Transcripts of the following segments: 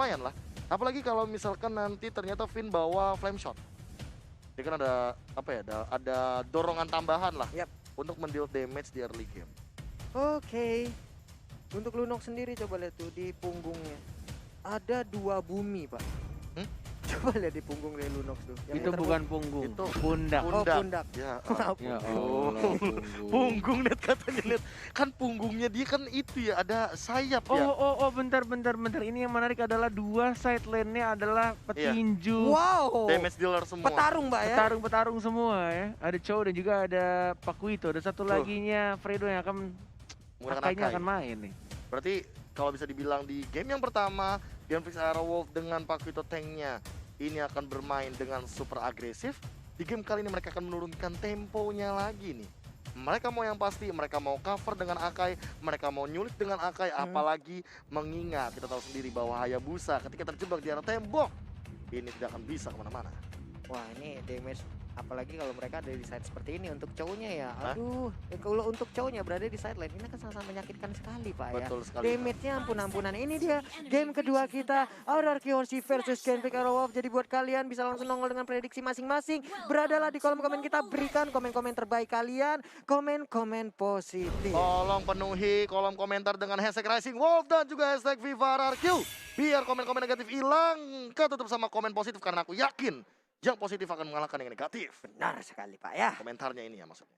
lumayan lah. Apalagi kalau misalkan nanti ternyata Finn bawa flame shot. Dia kan ada apa ya? Ada dorongan tambahan lah untuk mendeal damage di early game. Oke. Untuk Lunox sendiri coba lihat tuh di punggungnya. Ada 2 bumi, Pak. Coba lihat di punggung dari Lunox tuh. Itu bukan punggung, itu pundak. Oh, pundak. Ya, Ya oh. Punggung net katanya net. Kan punggungnya dia kan itu ya ada sayap ya. Oh, bentar. Ini yang menarik adalah 2 side lane-nya adalah petinju. Wow. Damage dealer semua. Petarung, Mbak ya. Petarung semua ya. Ada Chow dan juga ada Pakuito. Ada satu laginya Fredo yang akan menggunakan akan main nih. Berarti kalau bisa dibilang di game yang pertama, Genfix Aerowolf dengan Pakuito tanknya ini akan bermain dengan super agresif. Di game kali ini mereka akan menurunkan temponya lagi nih. Mereka mau yang pasti, mereka mau cover dengan Akai, mereka mau nyulik dengan Akai, apalagi mengingat kita tahu sendiri bahwa Hayabusa ketika terjebak di arah tembok ini tidak akan bisa kemana-mana. Wah, ini damage apalagi kalau mereka ada di side seperti ini untuk cowoknya ya. Aduh, kalau untuk cowoknya berada di side lane ini kan sangat menyakitkan sekali, Pak ya. Betul sekali. Damage-nya ampun-ampunan. Ini dia game kedua kita, Aurarki Hoshi versus Genfix Aerowolf. Jadi buat kalian bisa langsung nongol dengan prediksi masing-masing. Beradalah di kolom komen kita, berikan komen-komen terbaik kalian, komen-komen positif. Tolong penuhi kolom komentar dengan hashtag Rising Wolf dan juga hashtag VivaRRQ. Biar komen-komen negatif hilang, ketutup sama komen positif karena aku yakin yang positif akan mengalahkan yang negatif. Benar sekali, Pak ya. Komentarnya ini ya maksudnya.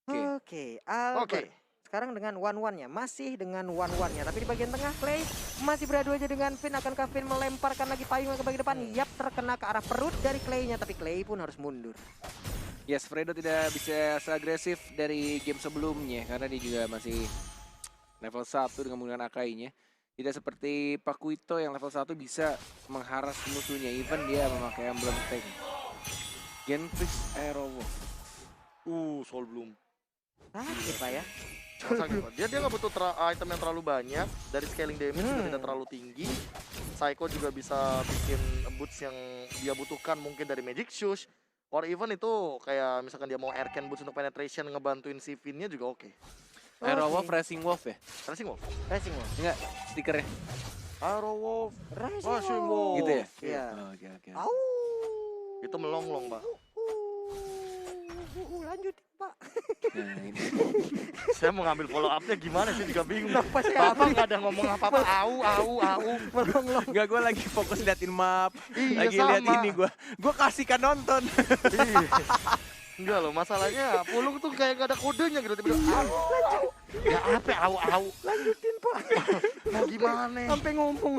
Oke, Albert. Sekarang dengan one-one-nya, masih dengan one-one-nya. Tapi di bagian tengah, Clay masih beradu aja dengan Finn. Akankah Finn melemparkan lagi payung ke bagian depan? Yap, terkena ke arah perut dari Clay-nya. Tapi Clay pun harus mundur. Yes, Fredo tidak bisa seagresif dari game sebelumnya. Karena dia juga masih level 1 dengan menggunakan Akai-nya. Tidak seperti Pakuito yang level 1 bisa mengharas musuhnya. Even dia memakai emblem tank. Genfix Aerowolf. Soul Bloom. Sakit, Pak ya. Dia nggak butuh item yang terlalu banyak. Dari scaling damage juga tidak terlalu tinggi. Psycho juga bisa bikin boots yang dia butuhkan mungkin dari Magic Shoes. Or even itu kayak misalkan dia mau aircan boots untuk penetration ngebantuin si Finn-nya juga oke. Aerowolf Racing Wolf ya? Racing Wolf? Racing Wolf. Enggak, stikernya. Aerowolf. Racing Wolf. Gitu ya? Iya. Oke. Au. Itu melonglong, Pak. Lanjutin, Pak. Nah, ini. Saya mau ngambil follow up-nya gimana sih juga bingung. Kenapa sih, Bapak Abi? nggak ada ngomong apa-apa. Au. Melonglong. Enggak, gue lagi fokus liatin map. Iya, Lagi liat sama. ini gue. Gue kasihkan nonton. Iya. Enggak loh, masalahnya Pulung tuh kayak gak ada kodenya gitu. Tiba-tiba au. Ya apa au. Lanjutin, Pak. Mau gimana? Sampai ngomong.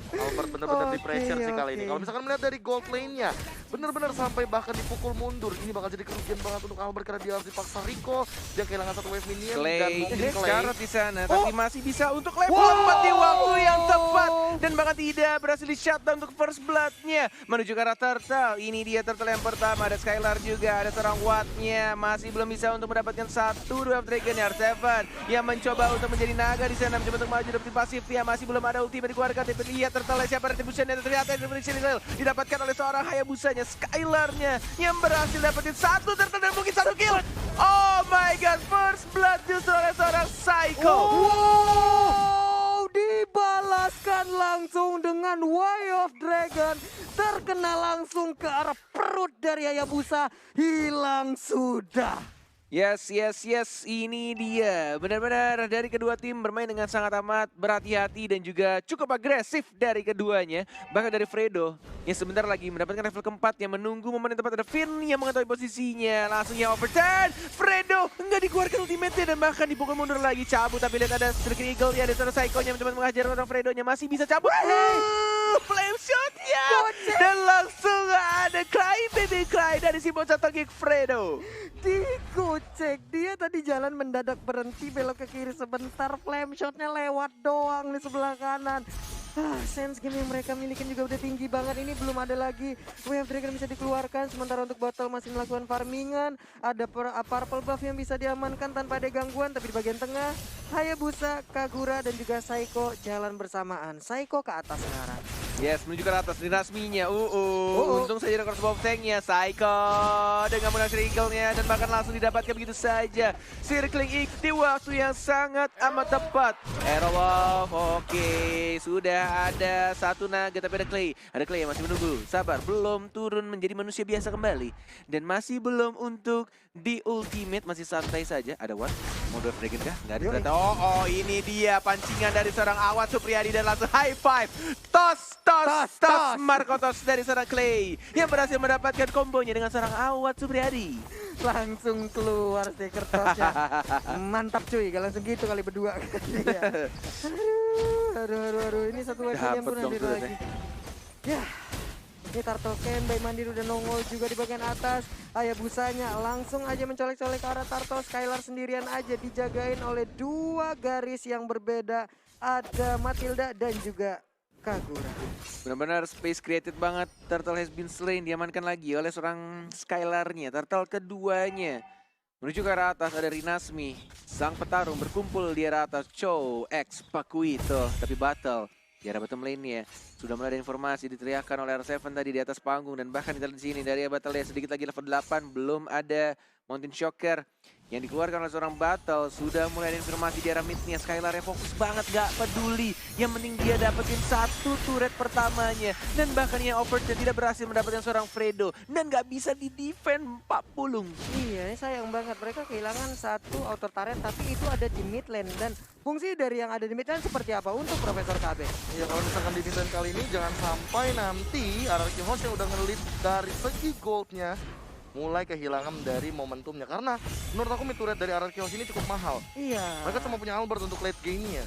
Albert bener-bener di pressure sih kali ini. Oke. Kalau misalkan melihat dari gold lane-nya, bener-bener sampai bahkan dipukul mundur. Ini bakal jadi kerugian banget untuk Albert karena dia harus dipaksa Rico. Dia kehilangan satu wave minion dan Clay mungkin Clay. syarat di sana, tapi masih bisa untuk level 4 di waktu yang tepat. Dan bahkan tidak berhasil di shutdown untuk first blood-nya. Menuju ke arah Turtle, ini dia Turtle yang pertama. Ada Skylar juga, ada seorang Watt-nya. Masih belum bisa untuk mendapatkan satu Dwarf Dragon ya, R7 yang mencoba untuk menjadi naga di sana. Mencoba untuk maju dari pasif ya, masih belum ada ultimate dikeluarkan. Tapi lihat Turtle siapa retribution dan ternyata retribution didapatkan oleh seorang Hayabusanya, Skylar-nya yang berhasil dapetin satu Turtle dan mungkin satu kill. Oh my god, first blood justru oleh seorang Psycho. Wow, dibalaskan langsung dengan Way of Dragon. Terkena langsung ke arah perut dari Hayabusa. Hilang sudah. Yes, ini dia. Benar-benar dari kedua tim bermain dengan sangat amat berhati-hati dan juga cukup agresif dari keduanya. Bahkan dari Fredo yang sebentar lagi mendapatkan level keempat yang menunggu momen yang tepat. Ada Finn yang mengetahui posisinya. Langsung yang overturn. Fredo nggak dikeluarkan ultimate-nya dan bahkan dipukul mundur lagi. Cabut, tapi lihat ada Striker Eagle ya. Ada seorang Psycho-nya mencoba mengajar orang Fredo-nya. Masih bisa cabut. Flame shot-nya. Dan langsung ada Cry Baby Cry dari si bocah togik Fredo. Dikocek, dia tadi jalan mendadak berhenti belok ke kiri sebentar, flame shotnya lewat doang di sebelah kanan. Sense game yang mereka miliki juga udah tinggi banget. Ini belum ada lagi Wave Dragon bisa dikeluarkan. Sementara untuk Bottle masih melakukan farmingan. Ada purple buff yang bisa diamankan tanpa ada gangguan. Tapi di bagian tengah Hayabusa, Kagura dan juga Psycho jalan bersamaan. Psycho ke atas sekarang. Yes, menuju ke atas di rasminya. Untung saja ada crossbow tanknya. Psycho dengan menang circle-nya dan bahkan langsung didapatkan begitu saja. Circling di waktu yang sangat amat tepat. Arrow Wolf, oke. Sudah ada satu naga tapi ada Clay. Ada Clay yang masih menunggu. Sabar, belum turun menjadi manusia biasa kembali. Dan masih belum untuk di ultimate, masih santai saja. Ada what? Mau Dwarf Dragon kah? Nggak ada ternyata. Oh, ini dia pancingan dari seorang Awad Supriyadi dan langsung high five. Tos. Marco Tos dari seorang Clay yang berhasil mendapatkan kombonya dengan seorang Awad Supriyadi. Langsung keluar stiker tosnya. Mantap cuy, kalau langsung gitu kali berdua. Iya. Aduh, ini satu wave yang pun hadir lagi. Ya, ini Turtle Camp, Bay Mandiri udah nongol juga di bagian atas. Hayabusanya langsung aja mencolek-colek ke arah Turtle. Skylar sendirian aja dijagain oleh dua garis yang berbeda. Ada Matilda dan juga Kagura. Benar-benar space created banget. Turtle has been slain, diamankan lagi oleh seorang Skylarnya. Turtle keduanya menuju ke arah atas, ada Rinasmi. Sang petarung berkumpul di arah atas. Chow X Pakuito, tapi battle di arah bottom lane-nya. Sudah mulai ada informasi diteriakkan oleh R7 tadi di atas panggung. Dan bahkan kita lihat di sini dari battle ya sedikit lagi level 8. Belum ada Mountain Shocker yang dikeluarkan oleh seorang battle. Sudah mulai ada informasi di arah mid-nya. Skylar yang fokus banget, gak peduli. Yang penting dia dapetin satu turret pertamanya. Dan bahkan yang overturn tidak berhasil mendapatkan seorang Fredo. Dan gak bisa di-defend Pak Pulung. Iya, ini sayang banget. Mereka kehilangan satu auto turret, tapi itu ada di mid lane. Dan fungsi dari yang ada di mid lane seperti apa untuk Profesor KB? Ya kalau misalkan di desain kali ini jangan sampai nanti RRQ Host yang udah ngelit dari segi goldnya mulai kehilangan dari momentumnya. Karena menurut aku mid turret dari RRQ Host ini cukup mahal. Iya. Mereka cuma punya Albert untuk late game-nya.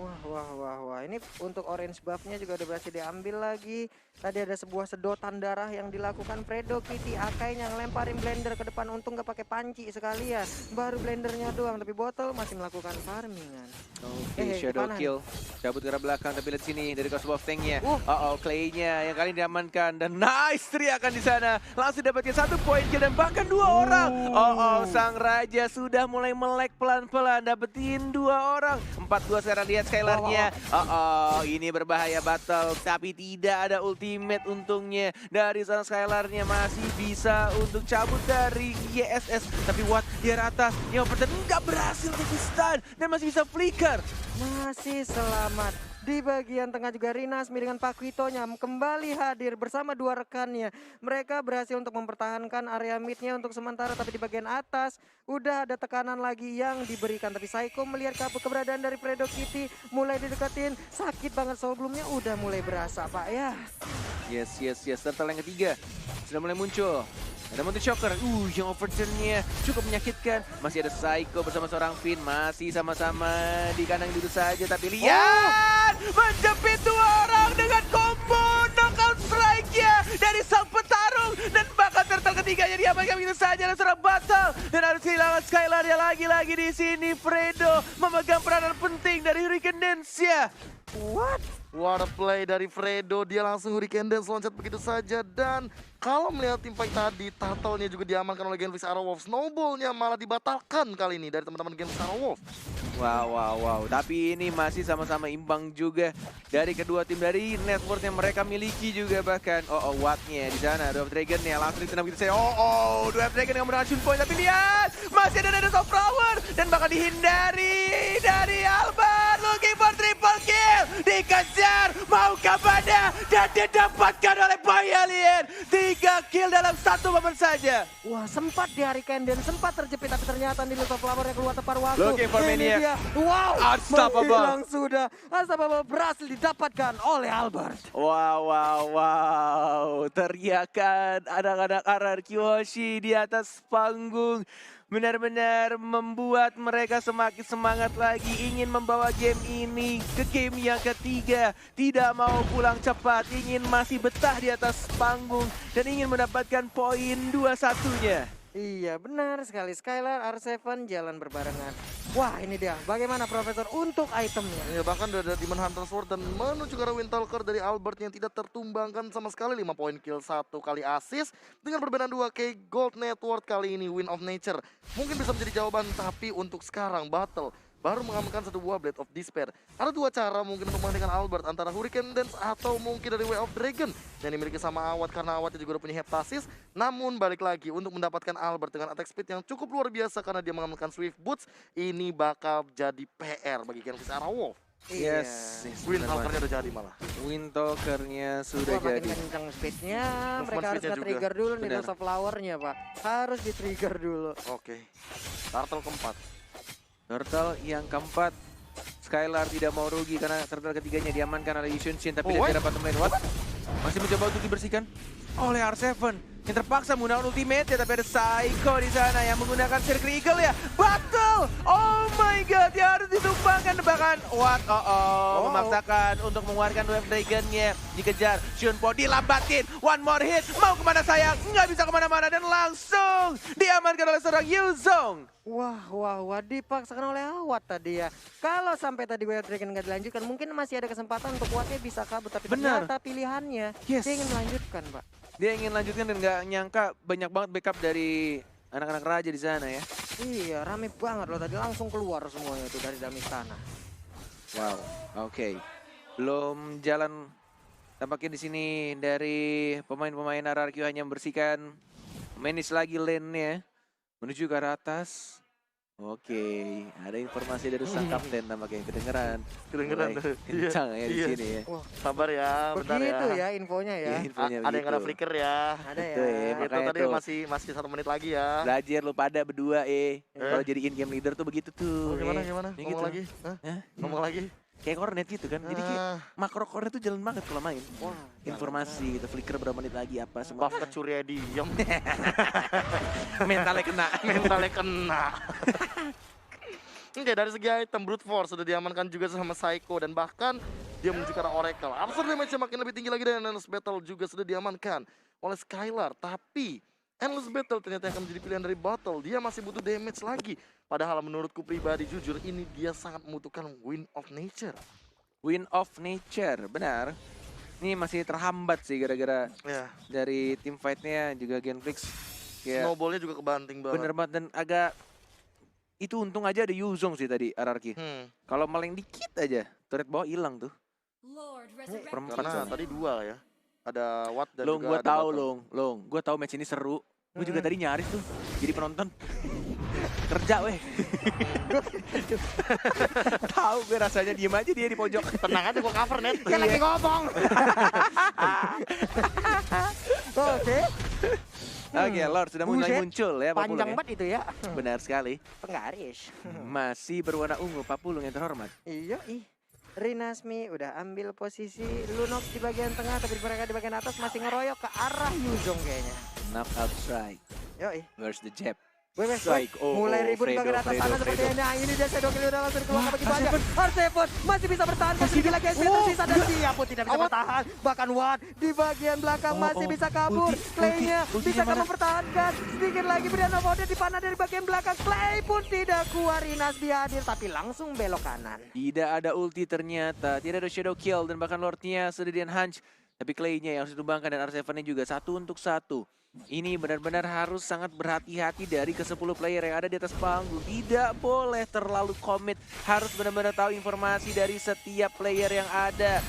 Wah. Ini untuk orange buff-nya juga udah berhasil diambil lagi. Tadi ada sebuah sedotan darah yang dilakukan Fredo Kitty. Akai yang lemparin blender ke depan. Untung gak pakai panci sekali ya. Baru blendernya doang. Tapi botol masih melakukan farmingan. Oke, shadow kill. Cabut ke arah belakang, tapi lihat sini dari crossbow tanknya. Clay-nya yang kali ini diamankan. Dan nice teriakan di sana. Langsung dapatkan 1 poin kill dan bahkan 2 orang. Sang Raja sudah mulai melek pelan-pelan. Dapetin 2 orang. 4-2 sekarang lihat Skylarnya. Ini berbahaya battle. Tapi tidak ada ultimate untungnya. Dari seorang Skylarnya masih bisa untuk cabut dari YSS. Tapi what? Di arah atas. Yang pertama nggak berhasil untuk stun. Dan masih bisa flicker. Masih selamat. Di bagian tengah juga Rinasmi dengan Pakuitonya kembali hadir bersama 2 rekannya. Mereka berhasil untuk mempertahankan area midnya untuk sementara. Tapi di bagian atas udah ada tekanan lagi yang diberikan. Tapi Psycho melihat keberadaan dari Fredo Kitty mulai dideketin. Sakit banget sebelumnya udah mulai berasa Pak ya. Yes. Turtle yang ketiga sudah mulai muncul. Ada Mountain Shocker, yang overturn-nya cukup menyakitkan. Masih ada Psycho bersama seorang Finn, masih sama-sama di kandang dulu saja. Tapi lihat, menjepit 2 orang dengan combo knockout strike-nya dari sang petarung. Dan bahkan Turtle ketiganya diamankan begitu saja oleh seorang battle. Dan harus kehilangan Skylar ya lagi-lagi di sini. Fredo memegang peranan penting dari Hurricane Dance-nya. What a play dari Fredo, dia langsung Hurricane Dance loncat begitu saja. Dan kalau melihat tim fight tadi, Turtle-nya juga diamankan oleh Genflix Arrow Wolf. Snowball-nya malah dibatalkan kali ini dari teman-teman Genflix Arrow Wolf. Wow. Tapi ini masih sama-sama imbang juga dari kedua tim, dari network yang mereka miliki juga bahkan. Watt-nya di sana, Dwarf Dragon-nya langsung ditendang begitu saja. Dwarf Dragon yang berhasil point. Tapi lihat, masih ada Nades of Flower dan bahkan dihindari dari Albert. Looking for triple kill, dikejar, maukah pada dan didapatkan oleh Bayalien. 3 kill dalam 1 momen saja. Wah, sempat di Hurricane dan sempat terjepit, tapi ternyata di Little Flower yang keluar tepat waktu. Looking for Maniac. Dia. Wow, Unstoppable. menghilang sudah. Unstoppable berhasil didapatkan oleh Albert. Wow. Teriakan anak-anak RRQ Hoshi di atas panggung. Benar-benar membuat mereka semakin semangat lagi ingin membawa game ini ke game yang ketiga. Tidak mau pulang cepat, ingin masih betah di atas panggung dan ingin mendapatkan poin 2-1-nya. Iya, benar sekali. Skylar, R7 jalan berbarengan. Wah, ini dia. Bagaimana Profesor untuk itemnya? Ya, bahkan udah ada Demon Hunter Sword dan menuju ke arah Windtalker dari Albert yang tidak tertumbangkan sama sekali. 5 poin kill, 1 kali assist. Dengan perbedaan 2K Gold Network kali ini, Win of Nature. Mungkin bisa menjadi jawaban, tapi untuk sekarang battle baru mengamankan satu buah Blade of Despair. Ada dua cara mungkin untuk menghentikan Albert, antara Hurricane Dance atau mungkin dari Way of Dragon yang dimiliki sama Awad, karena Awad juga udah punya Heptasis. Namun balik lagi untuk mendapatkan Albert dengan attack speed yang cukup luar biasa karena dia mengamankan Swift Boots, ini bakal jadi PR bagi Genfix Arawolf. Yes. Windtalker-nya udah jadi malah. Windtalker-nya sudah Wah, makin jadi. kencang speednya, Movement mereka harus speednya nge-trigger dulu nih Benar. Lost of Flower-nya, Pak. Harus di-trigger dulu. Oke. Turtle keempat. Turtle yang keempat. Skylar tidak mau rugi karena turtle ketiganya diamankan oleh Yushun Shin, tapi dia Oh, tidak dapat main. What? Masih mencoba untuk dibersihkan oleh R7 yang terpaksa menggunakan ultimate ya, tapi ada Psycho di sana yang menggunakan Circle Eagle ya. Battle! Oh my god, dia harus ditumbangkan bahkan what? Memaksakan untuk mengeluarkan Wave Dragon-nya. Dikejar, Shunpo dilambatin. One more hit, mau kemana sayang? Nggak bisa kemana-mana dan langsung diamankan oleh seorang Yuzong. Wah, dipaksakan oleh Awad tadi ya. Kalau sampai tadi Way of Dragon nggak dilanjutkan, mungkin masih ada kesempatan untuk Awad bisa kabur. Tapi Benar. ternyata pilihannya, Yes. dia ingin melanjutkan, Pak. Dia ingin lanjutkan dan nggak nyangka banyak banget backup dari anak-anak raja di sana ya. Iya, rame banget loh tadi, langsung keluar semuanya itu dari dalam istana. Wow, oke. Belum jalan tampaknya di sini dari pemain-pemain RRQ hanya membersihkan manage lagi lane-nya menuju ke arah atas. Oke, ada informasi dari sang kapten tampaknya kedengeran. Kedengeran. Mulai kencang ya di Iya. sini ya. Wah, Sabar ya, bentar ya. begitu ya infonya ya. Iya, infonya Ada yang kena begitu. flicker ya. Ada ya. Betul ya, Itu makanya tadi tuh. masih 1 menit lagi ya. Belajar lu pada berdua Kalau jadi in game leader tuh begitu tuh. Oh, gimana? Ya Ngomong gitu. lagi? Hah? Hah? Ngomong lagi? Kayak kornet gitu kan. Jadi kayak Ah, makro kornet tuh jalan banget kalau main. Wah, Informasi gitu, flicker berapa menit lagi apa semua. buff kecurian diem. Mentalnya kena. Mentalnya kena. Oke, dari segi item Brute Force sudah diamankan juga sama Psycho dan bahkan dia menuju ke arah Oracle. Absurd damage makin lebih tinggi lagi dan Endless Battle juga sudah diamankan oleh Skylar. Tapi Endless Battle ternyata akan menjadi pilihan dari Battle. Dia masih butuh damage lagi. Padahal menurutku pribadi jujur ini dia sangat membutuhkan Wind of Nature. Wind of Nature, benar. Ini masih terhambat sih gara-gara Ya, dari tim fight-nya juga Genflix. Kayak snowballnya juga kebanting banget. bener banget dan agak itu untung aja ada Yuzong sih tadi RRQ. Kalau meleng dikit aja, turret bawah hilang tuh. Perempat Karena sana. tadi dua ya. Ada Watt dan Long, juga gue ada tahu Battle. Long, gue tahu match ini seru. Gue juga tadi nyaris tuh jadi penonton. Kerja weh. Tahu gue rasanya diem aja dia di pojok. Tenang aja gua cover net. Dia lagi ngomong. Oke, Oke, Lord sudah mulai Buset, muncul ya, Papulung panjang ya. banget itu ya. Benar sekali. Penggaris. Masih berwarna ungu, Papulung yang terhormat. Iya, Rinasmi udah ambil posisi Lunox di bagian tengah, tapi mereka di bagian atas masih ngeroyok ke arah Yuzong kayaknya. Knockout strike. Yoi. Where's the jab? Wes, Strike. mulai ribut Fredo, bagian atas Fredo, sana seperti Fredo. ini. Nah, ini dia Shadow Kill udah langsung keluar Wah, begitu aja. Arseven masih bisa bertahan, masih lagi SP tersisa dan dia pun tidak bisa bertahan. Bahkan Watt di bagian belakang masih bisa kabur. Clay-nya bisa kamu pertahankan. Sedikit lagi Brianna Voda dipanah dari bagian belakang. Clay pun tidak kuat, Rinasmi hadir tapi langsung belok kanan. Tidak ada ulti ternyata, tidak ada shadow kill dan bahkan Lordnya sudah di-enhance. Tapi Clay-nya yang harus ditumbangkan dan R7-nya juga 1-1. Ini benar-benar harus sangat berhati-hati dari ke-10 player yang ada di atas panggung. Tidak boleh terlalu komit, harus benar-benar tahu informasi dari setiap player yang ada.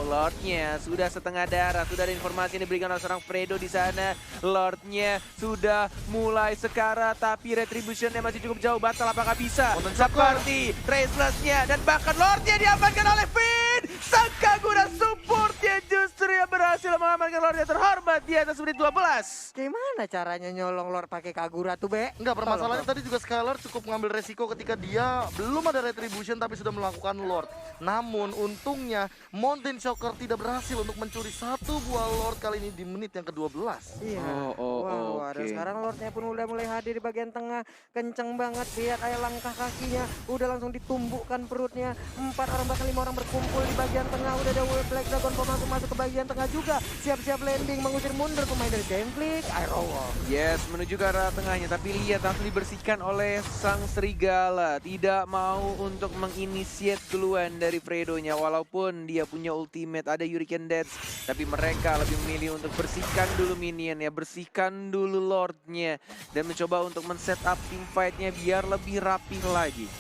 Lordnya sudah setengah darah, sudah ada informasi yang diberikan oleh seorang Fredo di sana. Lordnya sudah mulai sekarat, tapi retributionnya masih cukup jauh. Batal apakah bisa? Seperti Traceless-nya dan bahkan Lordnya diamankan oleh Finn. Sang Kagura supportnya justru yang berhasil mengamankan Lordnya terhormat di atas menit 12. Gimana caranya nyolong Lord pakai Kagura tuh, Be? Enggak, permasalahannya tadi juga Skylar cukup mengambil resiko ketika dia belum ada retribution tapi sudah melakukan Lord. Namun untungnya Mountain Shocker tidak berhasil untuk mencuri satu buah Lord kali ini di menit yang ke-12. Iya. Oh, Wow, dan oke. sekarang Lordnya pun udah mulai hadir di bagian tengah. Kenceng banget, lihat aja langkah kakinya. Udah langsung ditumbukkan perutnya. 4 orang bahkan 5 orang berkumpul di bagian tengah. Udah ada Black Dragon pemasuk masuk ke bagian tengah juga. Siap-siap landing, mengusir mundur pemain dari Genflix. Aerowall. Yes, menuju ke arah tengahnya, tapi lihat langsung dibersihkan oleh sang serigala. Tidak mau untuk menginisiat duluan dari Fredo-nya, walaupun dia punya ultimate, ada Hurricane Dance, tapi mereka lebih memilih untuk bersihkan dulu minion ya, bersihkan dulu Lord-nya, dan mencoba untuk men-set up team fight-nya biar lebih rapi lagi.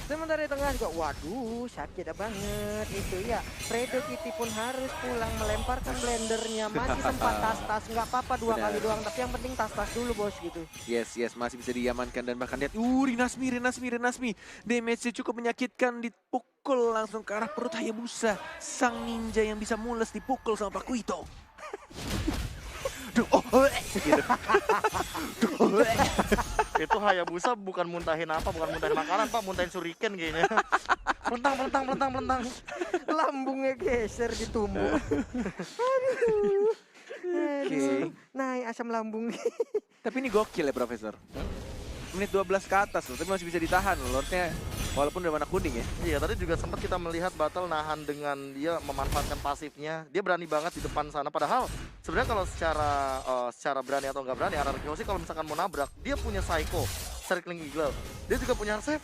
Sementara di tengah juga, waduh sakit banget itu ya. Fredo Kitty pun harus pulang melemparkan blendernya. Masih sempat tas-tas, nggak apa-apa 2 kali doang. Tapi yang penting tas-tas dulu bos gitu. Yes, masih bisa diamankan dan bahkan lihat, Rinasmi. Damage-nya cukup menyakitkan, dipukul langsung ke arah perut Hayabusa. Sang ninja yang bisa mules dipukul sama Pakuito. Gitu. Itu Hayabusa bukan muntahin makanan Pak, muntahin shuriken kayaknya. Melentang. Lambungnya geser di tubuh. Aduh. Oke. Naik asam lambung. Tapi ini gokil ya Profesor. Menit 12 ke atas loh, tapi masih bisa ditahan loh Lordnya. Walaupun udah warna kuning ya. Iya, tadi juga sempat kita melihat Battle nahan dengan dia memanfaatkan pasifnya. Dia berani banget di depan sana. Padahal sebenarnya kalau secara berani atau nggak berani, Araki Hoshi kalau misalkan mau nabrak, dia punya Psycho, Circling Eagle. Dia juga punya R7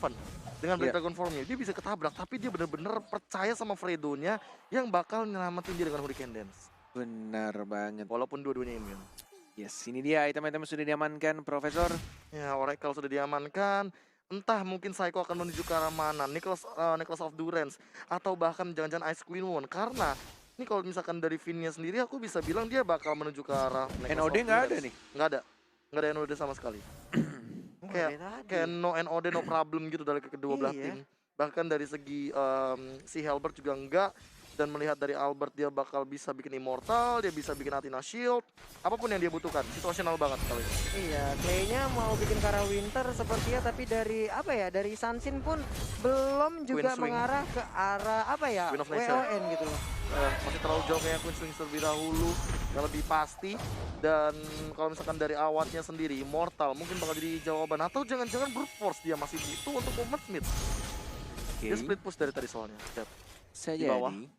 dengan Black Dragon Formnya. Dia bisa ketabrak, tapi dia bener-bener percaya sama Fredonya yang bakal nyelamatin dia dengan Hurricane Dance. Benar banget. Walaupun dua-duanya immune. Yes, ini dia item-item sudah diamankan Profesor. Ya, Oracle sudah diamankan. Entah mungkin Psycho akan menuju ke arah mana, Necklace of Durance, atau bahkan jangan-jangan Ice Queen One. Karena ini kalau misalkan dari Vinnya sendiri, aku bisa bilang dia bakal menuju ke arah Necklace NOD of nggak ada Durance. nih? Nggak ada NOD sama sekali. kayak no NOD, no problem gitu dari kedua belah tim. Bahkan dari segi si Halberd juga enggak. Dan melihat dari Albert, dia bakal bisa bikin Immortal, dia bisa bikin Athena Shield, apapun yang dia butuhkan, situasional banget kali ini. Iya, Clay-nya mau bikin ke arah Winter sepertinya, tapi dari dari Sunsin pun belum juga Queen Swing. mengarah ke arah Queen of Nature. WON gitu loh. Masih terlalu jauh kayak Queen Swing terlebih dahulu, yang lebih pasti. Dan kalau misalkan dari awatnya sendiri, Immortal mungkin bakal jadi jawaban. Atau jangan-jangan Brute Force dia masih butuh untuk Movement Smith. Dia split push dari tadi soalnya. Lihat. Bisa Di bawah. jadi.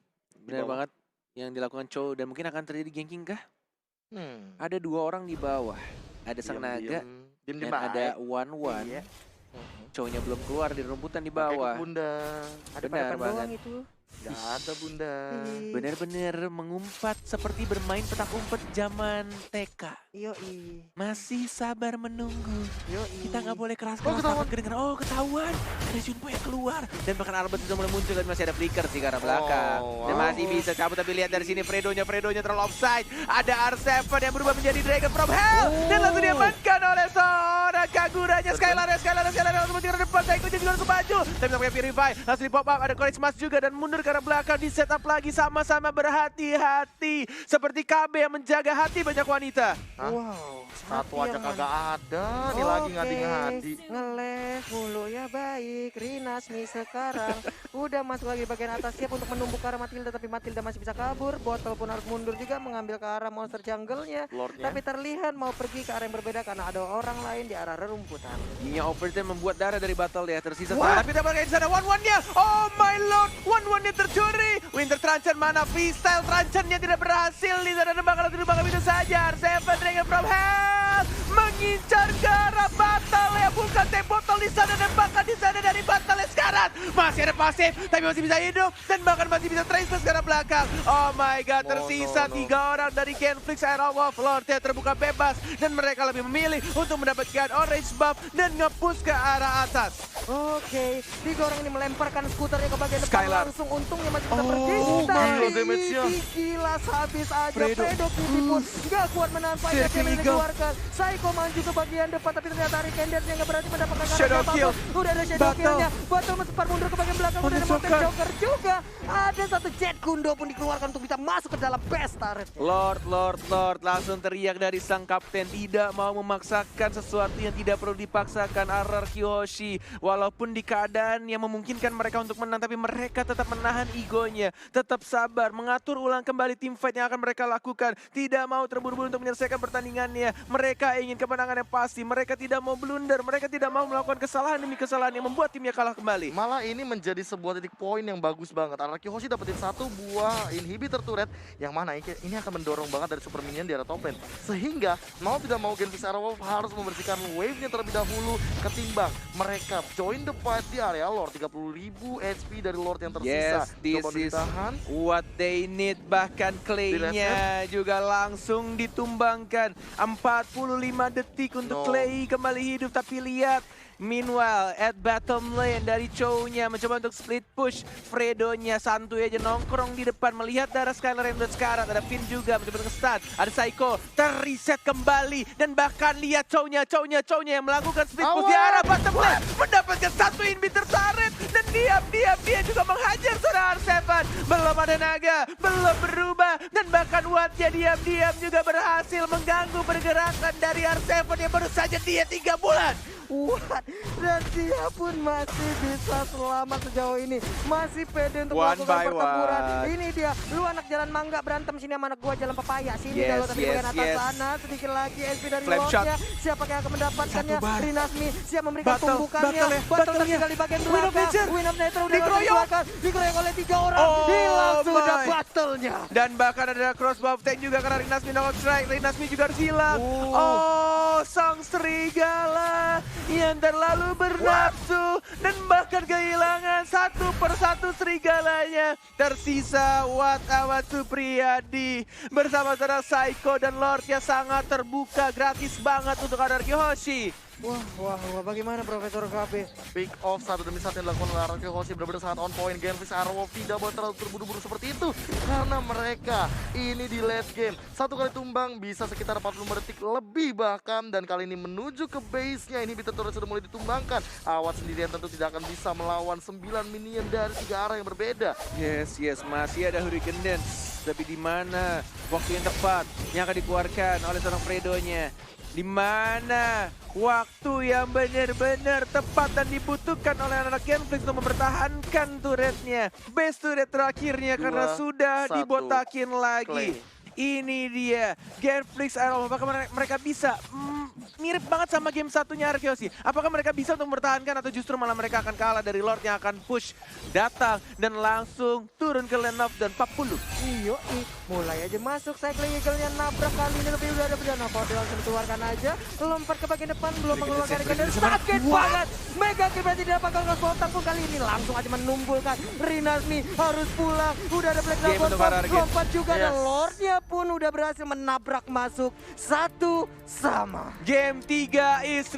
Benar banget yang dilakukan Chow, dan mungkin akan terjadi ganking kah? Ada 2 orang di bawah. Ada Sang Naga Diem-diem dan ada baik. One. Iya. Chow-nya belum keluar di rumputan di Pakai bawah. ikut Bunda. Ada Benar pada doang banget. itu. Gak ada Bunda. Benar-benar mengumpat seperti bermain petak umpet zaman TK. Yoi. Masih sabar menunggu. Yoi. Kita nggak boleh keras-keras, Oh, ketahuan. takut kedengeran. Oh, ketahuan. Ada Junpo yang keluar. Dan bahkan Albert sudah mulai muncul dan masih ada flicker sih ke arah belakang. Oh, Dan wow. masih bisa cabut, tapi lihat dari sini Fredonya terlalu offside. Ada R7 yang berubah menjadi Dragon from Hell. Dan langsung diamankan oleh seorang Kaguranya. Skylar langsung mencari depan. Psycho juga langsung maju. Tapi sampai Purify langsung di pop up. Ada Courage Smash juga dan mundur ke arah belakang. Di setup lagi, sama-sama berhati-hati. Seperti KB yang menjaga hati banyak wanita. Hah? Wow. Satu hati aja yang kagak ada. Nih lagi ngadi-ngadi. Ngeles mulu ya baik. Rinasmi sekarang udah masuk lagi bagian atas, siap untuk menumbuk ke arah Matilda, tapi Matilda masih bisa kabur. Botol pun harus mundur juga mengambil ke arah monster jungle-nya. Lordnya. Tapi terlihat mau pergi ke arah yang berbeda karena ada orang lain di arah rerumputan. Nya Overtime membuat darah dari battle ya, tersisa What? tapi dapat di sana one-one-nya. Oh my lord, one-one-nya tercuri. Winter Truncheon mana? Freestyle Truncheon-nya tidak berhasil di sana, dan bakal itu saja. Seven Dragon from Hell mengincar ke arah battle ya, bukan botol di sana, dan bahkan di sana dari battle sekarang masih ada pasif, tapi masih bisa hidup dan bahkan masih bisa trace ke arah belakang. Oh my god, tersisa 3 orang dari Genflix Era Wolf. Lordnya terbuka bebas dan mereka lebih memilih untuk mendapatkan orange buff dan nge-push ke arah atas. Oke, 3 orang ini melemparkan skuternya ke bagian depan Skylar. langsung, untungnya masih bisa pergi. gila Tapi damage-nya. ini kilas habis aja. Fredo. Fredo Kitty pun nggak kuat menahan fight yang Circle Eagle. dikeluarkan. Psycho maju ke bagian depan, tapi ternyata Ari Kenders yang nggak berhasil mendapatkan Shadow apapun. kill. Udah ada shadow Battle. kill-nya. Battle sempat mundur ke bagian belakang. Udah ada Mountain Mountain Joker. Joker juga. Ada satu Jet Kundo pun dikeluarkan untuk bisa masuk ke dalam best turret. Lord, langsung teriak dari sang kapten, tidak mau memaksakan sesuatu yang tidak perlu dipaksakan. Araki Hoshi, walaupun di keadaan yang memungkinkan mereka untuk menang, tapi mereka tetap menahan egonya, tetap sabar, mengatur ulang kembali tim fight yang akan mereka lakukan, tidak mau terburu-buru untuk menyelesaikan pertandingannya. Mereka ingin kemenangan yang pasti, mereka tidak mau blunder, mereka tidak mau melakukan kesalahan demi kesalahan yang membuat timnya kalah kembali. Malah ini menjadi sebuah titik poin yang bagus banget. Araki Hoshi dapetin 1 buah inhibitor turret yang mana ini akan mendorong banget dari super minion di arah top lane. Sehingga mau tidak mau Genflix Aerowolf harus membersihkan wave-nya terlebih dahulu ketimbang mereka join the fight di area Lord. 30.000 HP dari Lord yang tersisa. Yes, this Coba is ditahan. what they need. Bahkan Clay-nya juga langsung ditumbangkan. 45 detik untuk No. Clay kembali hidup. Tapi lihat, Meanwhile, at bottom lane dari Chow-nya mencoba untuk split push. Fredo-nya santuy aja nongkrong di depan melihat darah Skylar yang udah sekarat. Ada Finn juga mencoba untuk stun. Ada Psycho terreset kembali dan bahkan lihat Chow-nya yang melakukan split push di arah bottom lane, mendapatkan satu inhibitor turret dan diam-diam dia juga menghajar seorang R7. Belum ada naga, belum berubah dan bahkan Wattnya diam-diam juga berhasil mengganggu pergerakan dari R7 yang baru saja dia 3 bulan. What? Dan dia pun masih bisa selamat sejauh ini. Masih pede untuk One melakukan by pertempuran. one. Ini dia, lu anak jalan mangga berantem sini sama anak gua jalan pepaya. Sini Yes, kalau tapi yes, bagian atas yes. sana. Sedikit lagi SP dari Flame shot. Lordnya. Siapa yang akan mendapatkannya? Satu bar. Rinasmi siap memberikan Battle, tumbukannya. battle-nya. Battle tinggal di bagian Win of belakang. Nature. Win of Nature udah Dikeroyok. dikeroyok oleh 3 orang. Oh Hilang sudah my. battle-nya. Dan bahkan ada crossbow tank juga karena Rinasmi knockout strike. Rinasmi juga harus hilang. Oh, sang serigala yang terlalu bernafsu dan bahkan kehilangan satu persatu serigalanya. Tersisa Watt Amat Supriyadi bersama seorang Psycho dan Lordnya sangat terbuka, gratis banget untuk Anarchy Hoshi. Wah, bagaimana Profesor KB? Pick off satu demi satu yang dilakukan oleh Anarchy Hoshi benar-benar sangat on point. Genfix Airwolf tidak boleh terlalu terburu-buru seperti itu karena mereka ini di late game. Satu kali tumbang bisa sekitar 45 detik lebih bahkan, dan kali ini menuju ke base-nya ini Inhibitor Turret sudah mulai ditumbangkan. Awat sendirian tentu tidak akan bisa melawan 9 minion dari 3 arah yang berbeda. Yes, masih ada Hurricane Dance. Tapi di mana waktu yang tepat yang akan dikeluarkan oleh seorang Fredo-nya? Di mana waktu yang benar-benar tepat dan dibutuhkan oleh anak Genflix untuk mempertahankan turretnya. Base turret terakhirnya karena 2, sudah 1, dibotakin lagi. claim. Ini dia Genflix Airwolf. Apakah mereka bisa mirip banget sama game satunya Arkeosi? Apakah mereka bisa untuk mempertahankan atau justru malah mereka akan kalah dari Lord yang akan push datang dan langsung turun ke lane off dan 40. Iyo, mulai aja masuk cycling eagle-nya nabrak kali ini lebih udah ada perdana. Kalau langsung dikeluarkan aja, lompat ke bagian depan belum mengeluarkan dan sakit banget. Mega kill berarti dia bakal nge-spontan pun kali ini langsung aja menumbulkan. Rinasmi harus pulang. Udah ada Black Game Dragon untuk Arargen. lompat juga dan Yes. Lordnya pun udah berhasil menabrak masuk satu sama. Game 3 is